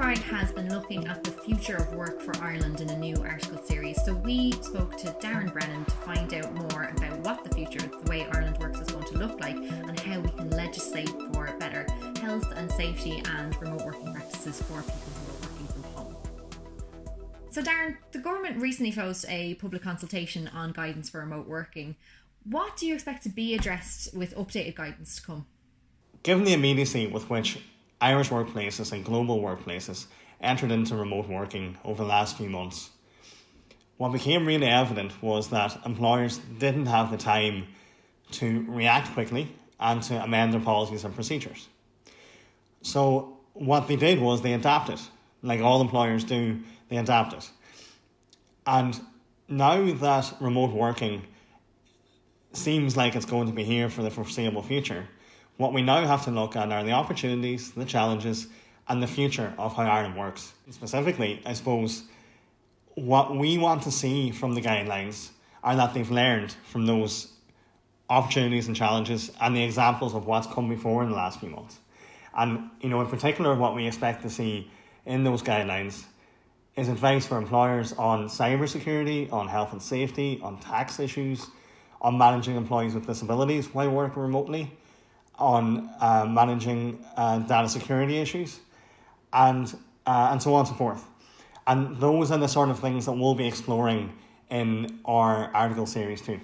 Pride has been looking at the future of work for Ireland in a new article series. So we spoke to Darran Brennan to find out more about what the future of the way Ireland works is going to look like and how we can legislate for better health and safety and remote working practices for people who are working from home. So Darran, the government recently closed a public consultation on guidance for remote working. What do you expect to be addressed with updated guidance to come? Given the immediacy with which Irish workplaces and global workplaces entered into remote working over the last few months, what became really evident was that employers didn't have the time to react quickly and to amend their policies and procedures. So what they did was they adapted. Like all employers do, they adapted. And now that remote working seems like it's going to be here for the foreseeable future, what we now have to look at are the opportunities, the challenges, and the future of how Ireland works. Specifically, I suppose, what we want to see from the guidelines are that they've learned from those opportunities and challenges and the examples of what's come before in the last few months. And, in particular, what we expect to see in those guidelines is advice for employers on cybersecurity, on health and safety, on tax issues, on managing employees with disabilities while working remotely, on managing data security issues, and so on and so forth. And those are the sort of things that we'll be exploring in our article series too.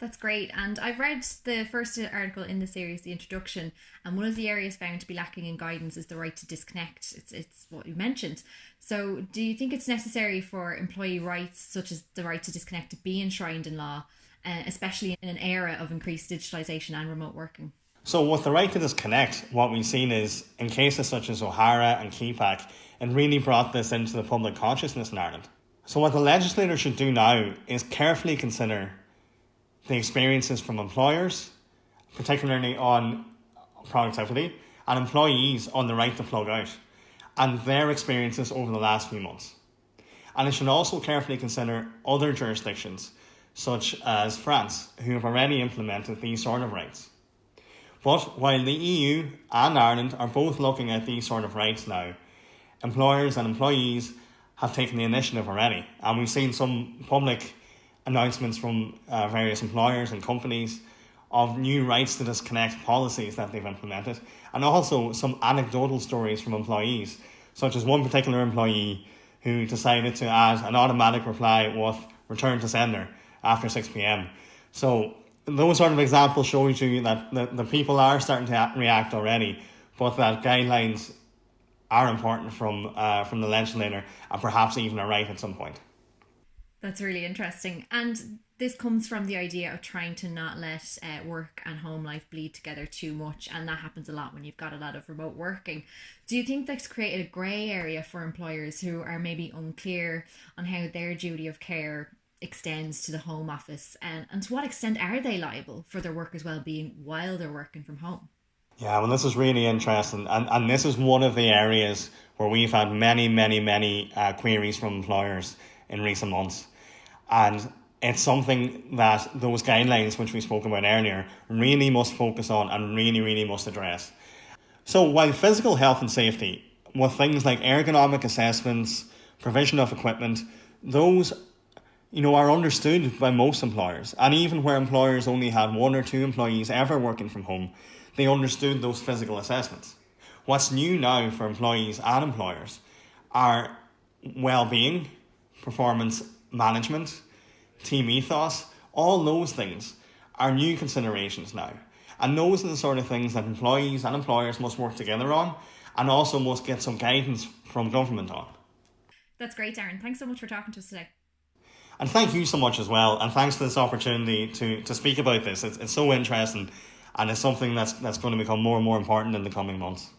That's great. And I've read the first article in the series, the introduction, and one of the areas found to be lacking in guidance is the right to disconnect. It's what you mentioned. So do you think it's necessary for employee rights, such as the right to disconnect, to be enshrined in law, especially in an era of increased digitalisation and remote working? So with the right to disconnect, what we've seen is, in cases such as O'Hara and KeyPack, it really brought this into the public consciousness in Ireland. So what the legislator should do now is carefully consider the experiences from employers, particularly on productivity, and employees on the right to plug out, and their experiences over the last few months. And it should also carefully consider other jurisdictions, such as France, who have already implemented these sort of rights. But while the EU and Ireland are both looking at these sort of rights now, employers and employees have taken the initiative already. And we've seen some public announcements from various employers and companies of new rights to disconnect policies that they've implemented, and also some anecdotal stories from employees, such as one particular employee who decided to add an automatic reply with return to sender after 6 p.m. So those sort of examples show you that the people are starting to react already, but that guidelines are important from the legislator and perhaps even a right at some point. That's really interesting. And this comes from the idea of trying to not let work and home life bleed together too much. And that happens a lot when you've got a lot of remote working. Do you think that's created a grey area for employers who are maybe unclear on how their duty of care extends to the home office, and to what extent are they liable for their workers' well-being while they're working from home? Yeah, well, this is really interesting, and this is one of the areas where we've had many queries from employers in recent months, and it's something that those guidelines which we spoke about earlier really must focus on and really must address. So while physical health and safety, with things like ergonomic assessments, provision of equipment, those are understood by most employers. And even where employers only had 1 or 2 employees ever working from home, they understood those physical assessments. What's new now for employees and employers are well-being, performance management, team ethos. All those things are new considerations now. And those are the sort of things that employees and employers must work together on, and also must get some guidance from government on. That's great, Darran. Thanks so much for talking to us today. And thank you so much as well, and thanks for this opportunity to speak about this. It's so interesting, and it's something that's going to become more and more important in the coming months.